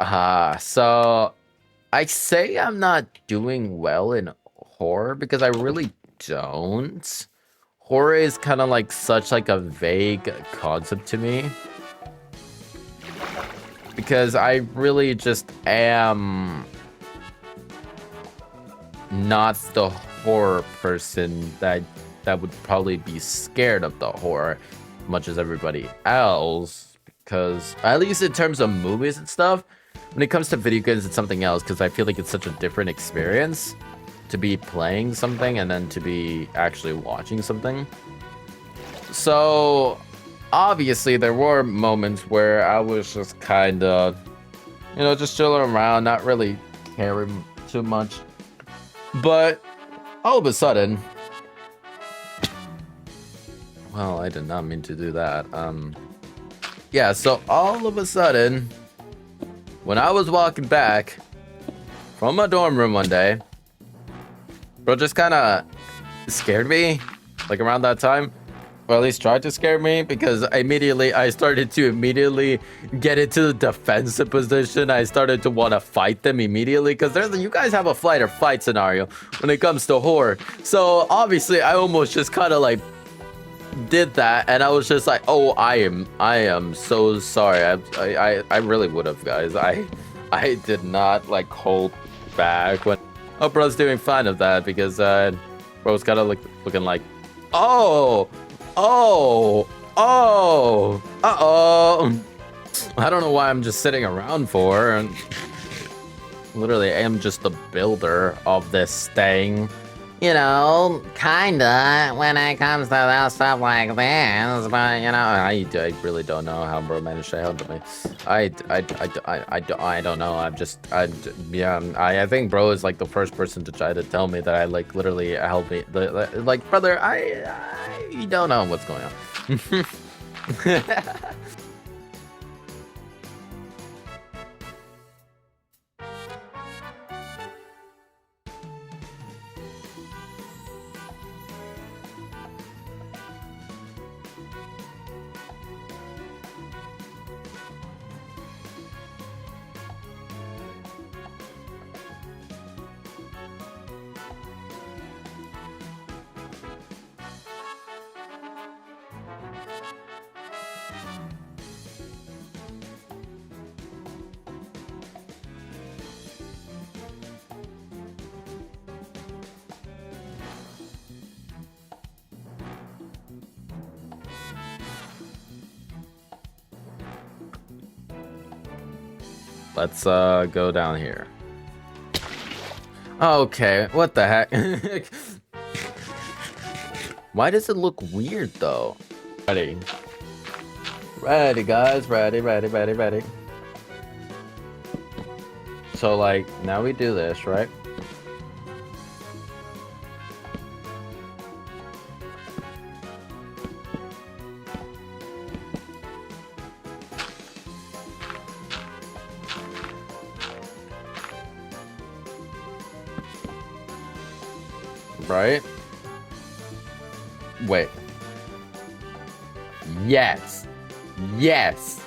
so I say I'm not doing well in horror because I really don't. Horror is kind of like such like a vague concept to me. Because I really just am not the horror person that would probably be scared of the horror much as everybody else. Because at least in terms of movies and stuff, when it comes to video games, it's something else. Because I feel like it's such a different experience to be playing something and then to be actually watching something. So obviously, there were moments where I was just kind of, you know, just chilling around, not really caring too much. But all of a sudden, well, I did not mean to do that. Yeah, so all of a sudden, when I was walking back from my dorm room one day, bro just kind of scared me, like around that time. Or at least tried to scare me, because I started to get into the defensive position. I started to want to fight them immediately, because you guys have a flight or fight scenario when it comes to horror. So obviously I almost just kind of like did that, and I was just like, oh, I am so sorry. I really would have, guys. I did not like hold back when bro's doing fine of that, because bro was kind of like looking like, uh-oh. I don't know why I'm just sitting around for, and literally I am just the builder of this thing. You know, kinda, when it comes to that stuff like this, but you know, I really don't know how bro managed to handle me. I don't know. I think bro is like the first person to try to tell me that I like literally help me. Like, brother, I don't know what's going on. Let's go down here. Okay, what the heck? Why does it look weird though? Ready, guys, ready. So like, now we do this, right? Right? Wait. Yes. Yes.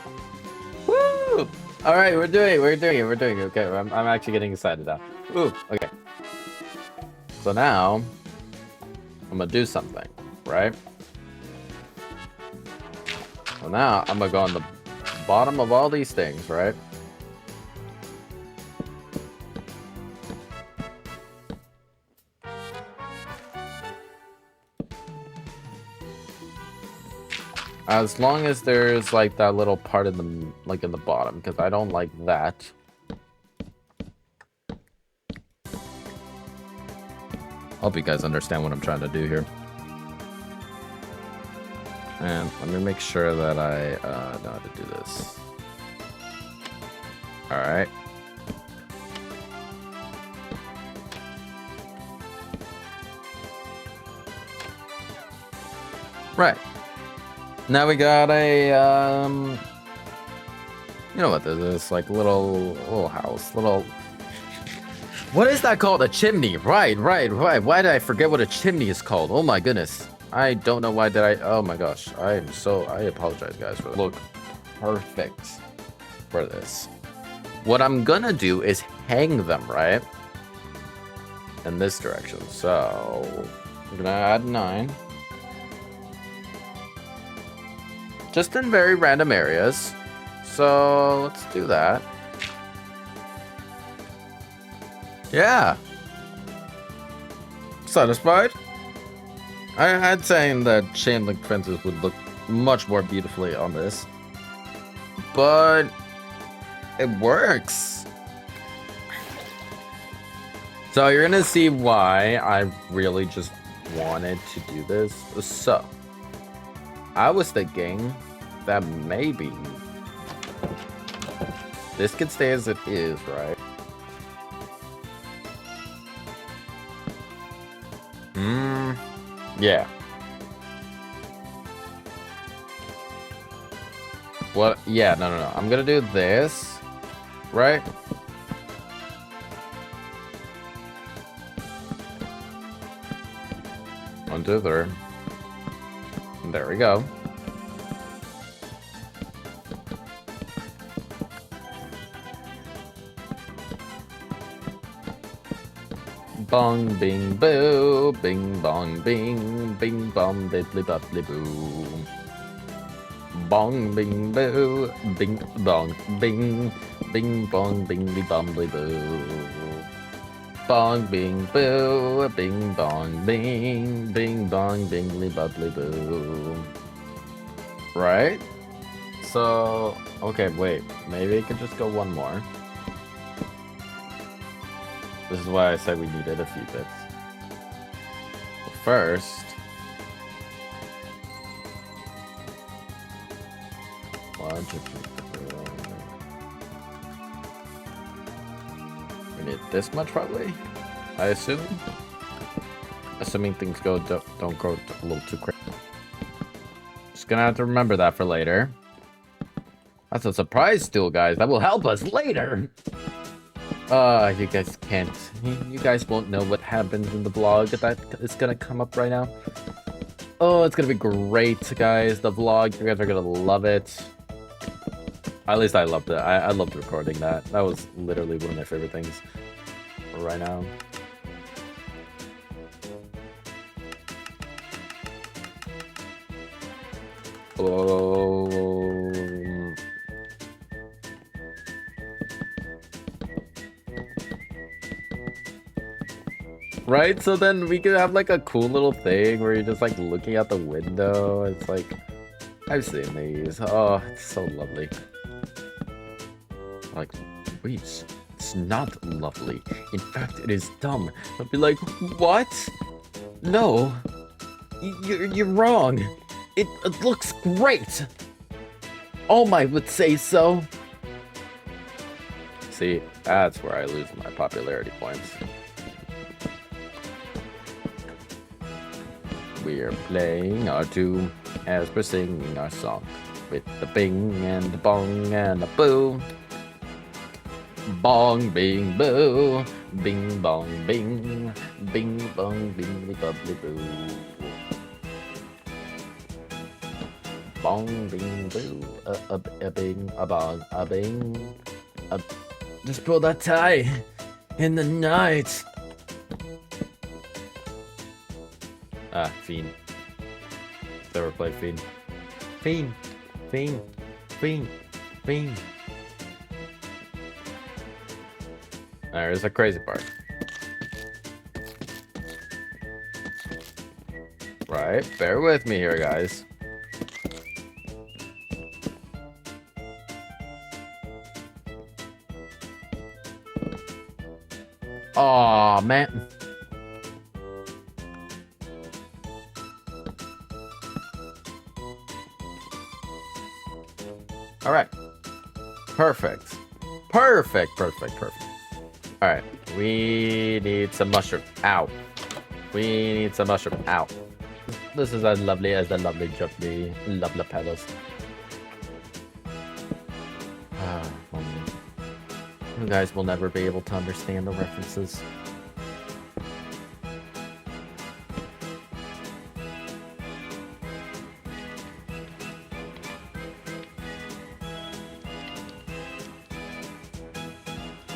Woo! All right, we're doing it. Okay, I'm actually getting excited now. Ooh, okay. So now, I'm gonna do something, right? So now, I'm gonna go on the bottom of all these things, right? As long as there's like that little part in the like in the bottom, because I don't like that. Hope you guys understand what I'm trying to do here. And let me make sure that I know how to do this. All right. Right. Now we got a, you know what this is, like little house, little, what is that called? A chimney, right. Why did I forget what a chimney is called? Oh my goodness. I don't know why did I, oh my gosh. I apologize guys for that. Look perfect for this. What I'm gonna do is hang them, right? In this direction, so I'm gonna add 9. Just in very random areas. So let's do that. Yeah. Satisfied? I had saying that chain link fences would look much more beautifully on this. But it works. So you're gonna see why I really just wanted to do this. So I was thinking that maybe this could stay as it is, right? Yeah. What? Yeah, no. I'm gonna do this, right? One, two, three. There we go. Bong, bing, boo, bing, bong, bing bong, bibbly, bubbly, boo. Bong, bing, boo, bing, bong, bing bong, bingly, bumbly, boo. Bong, bing, boo, bing, bong, bing bong, bingly, bubbly, boo. Right? So, okay, wait. Maybe I could just go one more. This is why I said we needed a few bits. But first, we need this much probably, I assume. Assuming things don't go a little too crazy. Just gonna have to remember that for later. That's a surprise still, guys. That will help us later. You guys can't. You guys won't know what happens in the vlog that is gonna come up right now. Oh, it's gonna be great, guys. The vlog, you guys are gonna love it. At least I loved it. I loved recording that. That was literally one of my favorite things right now. Oh. Right? So then we could have like a cool little thing where you're just like looking out the window. It's like, I've seen these. Oh, it's so lovely. Like, wait, it's not lovely. In fact, it is dumb. I'll be like, what? No, you're wrong. It looks great. Alma would say so. See, that's where I lose my popularity points. We're playing our tune as we're singing our song with the bing and the bong and the boo. Bong, bing, boo. Bing, bong, bing. Bing, bong, bing, bubbly boo. Bong, bing, boo. A bing, a bong, a bing. Just pull that tie in the night. Fiend. Never played Fiend. Fiend. Fiend. Fiend. Fiend. There's a crazy part. Right, bear with me here, guys. Aw, man. All right. Perfect. Perfect, perfect, perfect. All right. We need some mushroom. Ow. We need some mushroom. Ow. This is as lovely as the lovely jubbly lovely petals. You guys will never be able to understand the references.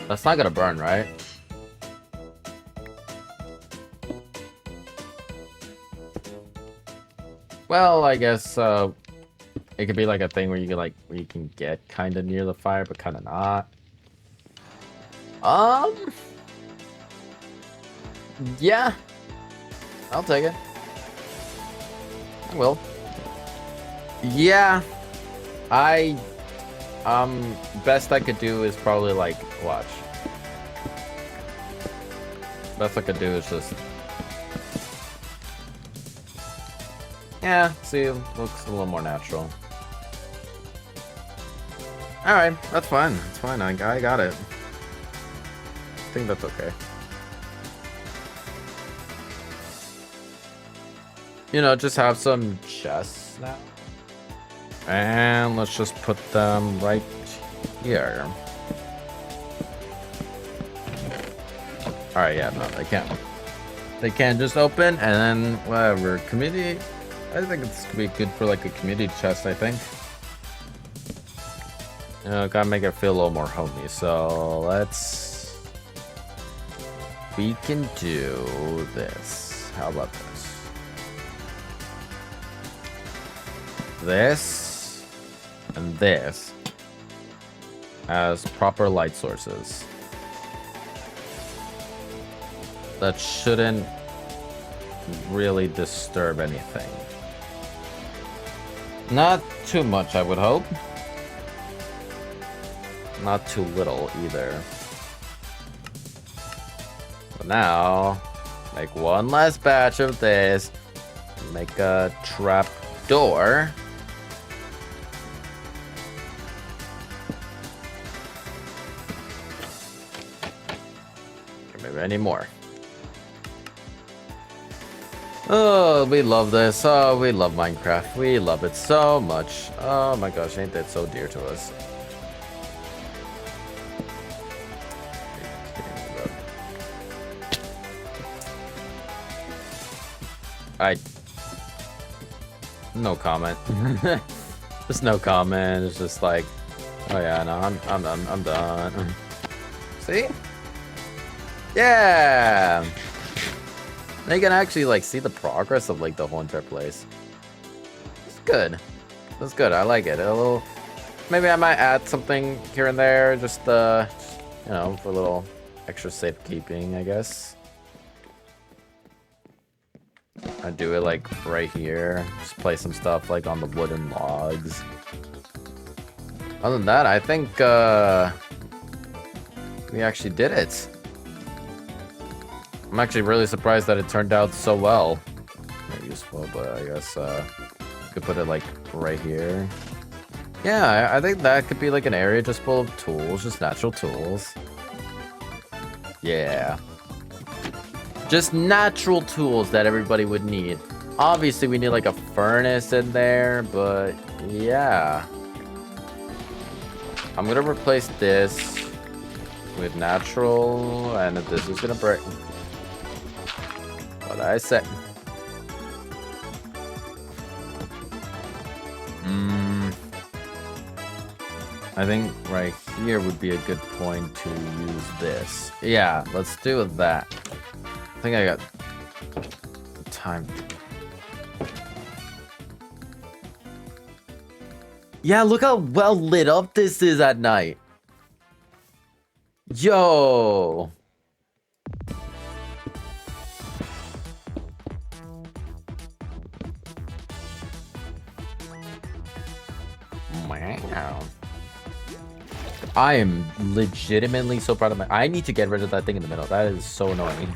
That's not gonna burn, right? Well, I guess it could be like a thing where you can get kind of near the fire, but kind of not. Yeah, I'll take it. I will. Yeah, best I could do is probably like watch. Best I could do is just. Yeah, see, it looks a little more natural. Alright, that's fine. That's fine. I got it. I think that's okay. You know, just have some chests now. And let's just put them right here. Alright, yeah, no, they can't. They can't just open and then whatever. Community. I think it's gonna be good for like a community chest, I think. You know, gotta make it feel a little more homey. So let's. We can do this. How about this? This and this as proper light sources. That shouldn't really disturb anything. Not too much, I would hope. Not too little either. But now, make one last batch of this. Make a trap door. Maybe any more. Oh, we love this. Oh, we love Minecraft. We love it so much. Oh my gosh, ain't that so dear to us. No comment. Just no comment. It's just like, oh yeah, no, I'm done. See? Yeah. Now you can actually like see the progress of like the whole entire place. It's good. That's good. I like it. A little. Maybe I might add something here and there, just you know, for a little extra safekeeping, I guess. I do it like right here. Just place some stuff like on the wooden logs. Other than that, I think we actually did it. I'm actually really surprised that it turned out so well. Not useful, but I guess could put it like right here. Yeah, I think that could be like an area just full of tools, just natural tools. Yeah. Just natural tools that everybody would need. Obviously, we need like a furnace in there, but yeah. I'm gonna replace this with natural, and this is gonna break. What I say? I think right here would be a good point to use this. Yeah, let's do that. I think I got time. Yeah, look how well lit up this is at night. Yo. Wow. I am legitimately so proud of my... I need to get rid of that thing in the middle. That is so annoying.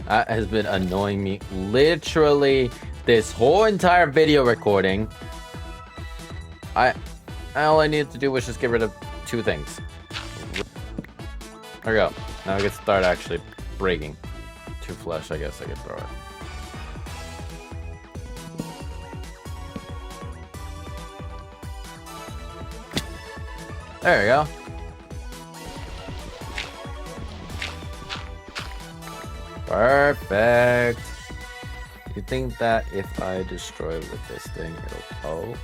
That has been annoying me literally this whole entire video recording. All I needed to do was just get rid of 2 things. There we go. Now we can start actually breaking. 2 flesh, I guess I could throw it. There we go. Perfect. You think that if I destroy with this thing, it'll... Oh.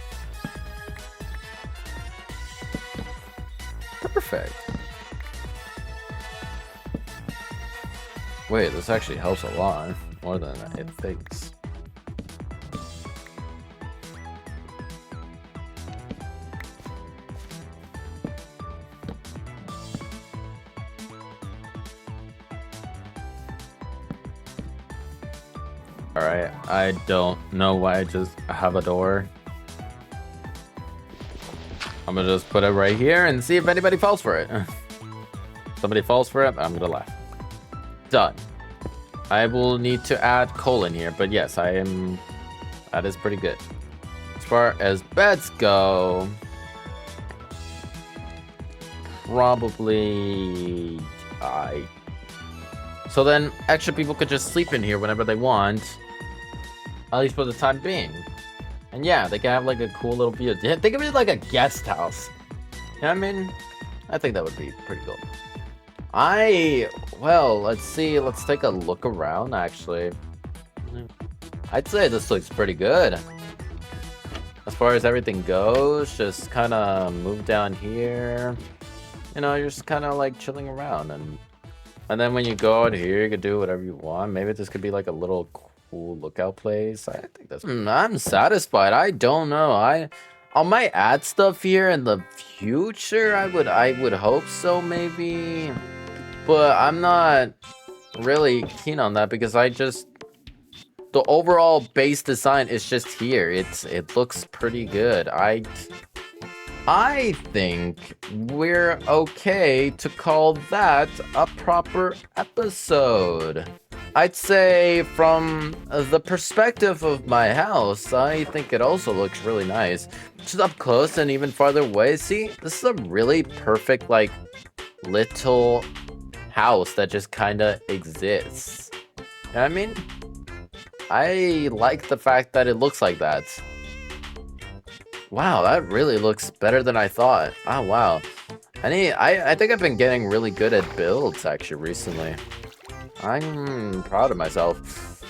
Perfect. Wait, this actually helps a lot. More than it thinks. Alright, I don't know why I just have a door. I'm gonna just put it right here and see if anybody falls for it. Somebody falls for it, I'm gonna laugh. Done. I will need to add coal in here, but yes, I am... That is pretty good. As far as beds go... Probably... So then, extra people could just sleep in here whenever they want. At least for the time being. And yeah, they can have like a cool little view. Think of it like a guest house. You know what I mean? I think that would be pretty cool. Well, let's see. Let's take a look around, actually. I'd say this looks pretty good. As far as everything goes, just kind of move down here. You know, you're just kind of like chilling around. And then when you go out here, you can do whatever you want. Maybe this could be like a little cool lookout place. I think that's... I'm satisfied. I don't know. I might add stuff here in the future. I would hope so, maybe. But I'm not really keen on that because the overall base design is just here. It looks pretty good. I think we're okay to call that a proper episode. I'd say from the perspective of my house, I think it also looks really nice. Just up close and even farther away. See, this is a really perfect, like, little house that just kind of exists. You know what I mean? I like the fact that it looks like that. Wow, that really looks better than I thought. Oh, wow. I think I've been getting really good at builds, actually, recently. I'm proud of myself.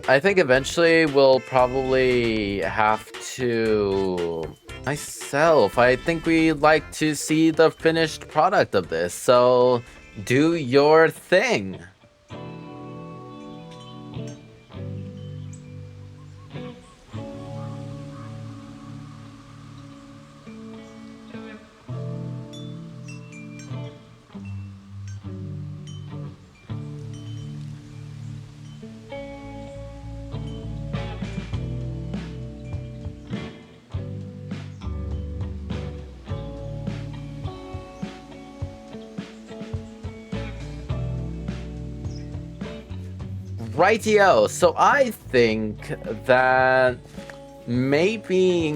I think eventually we'll probably have to... Myself, I think we'd like to see the finished product of this, so do your thing. Rightio, so I think that maybe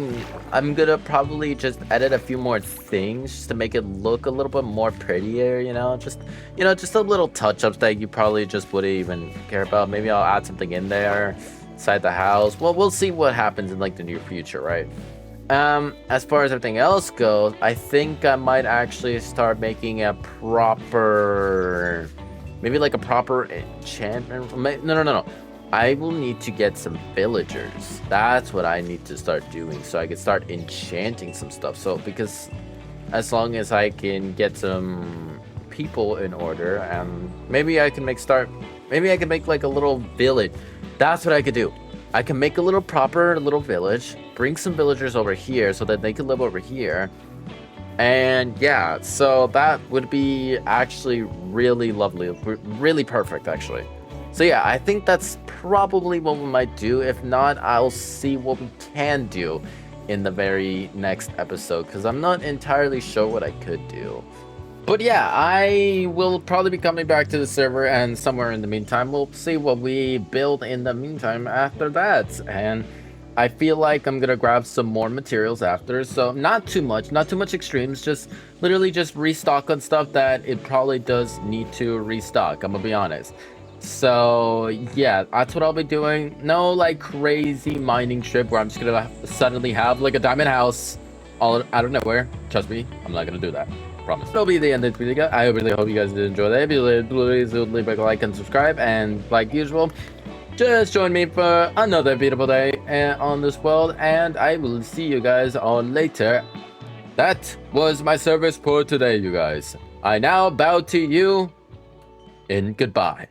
I'm gonna probably just edit a few more things just to make it look a little bit more prettier, just a little touch-ups that you probably just wouldn't even care about. Maybe I'll add something in there inside the house. Well, we'll see what happens in like the near future, right? As far as everything else goes, I think I might actually start making a proper, maybe like a proper enchantment. No. I will need to get some villagers. That's what I need to start doing, so I can start enchanting some stuff. So because as long as I can get some people in order, and maybe I can make like a little village. That's what I could do. I can make a little village, bring some villagers over here so that they can live over here. And yeah, so that would be actually really lovely, really perfect actually. So yeah, I think that's probably what we might do. If not, I'll see what we can do in the very next episode, because I'm not entirely sure what I could do. But yeah, I will probably be coming back to the server, and somewhere in the meantime, we'll see what we build in the meantime after that. And I feel like I'm gonna grab some more materials after, so not too much extremes, just literally just restock on stuff that it probably does need to restock, I'm gonna be honest. So yeah, that's what I'll be doing. No like crazy mining trip where I'm just gonna suddenly have like a diamond house all out of nowhere. Trust me, I'm not gonna do that. Promise. That'll be the end of the video. I really hope you guys did enjoy that. If you did, please leave a like and subscribe, and like usual, just join me for another beautiful day on this world, and I will see you guys all later. That was my service for today, you guys. I now bow to you in goodbye.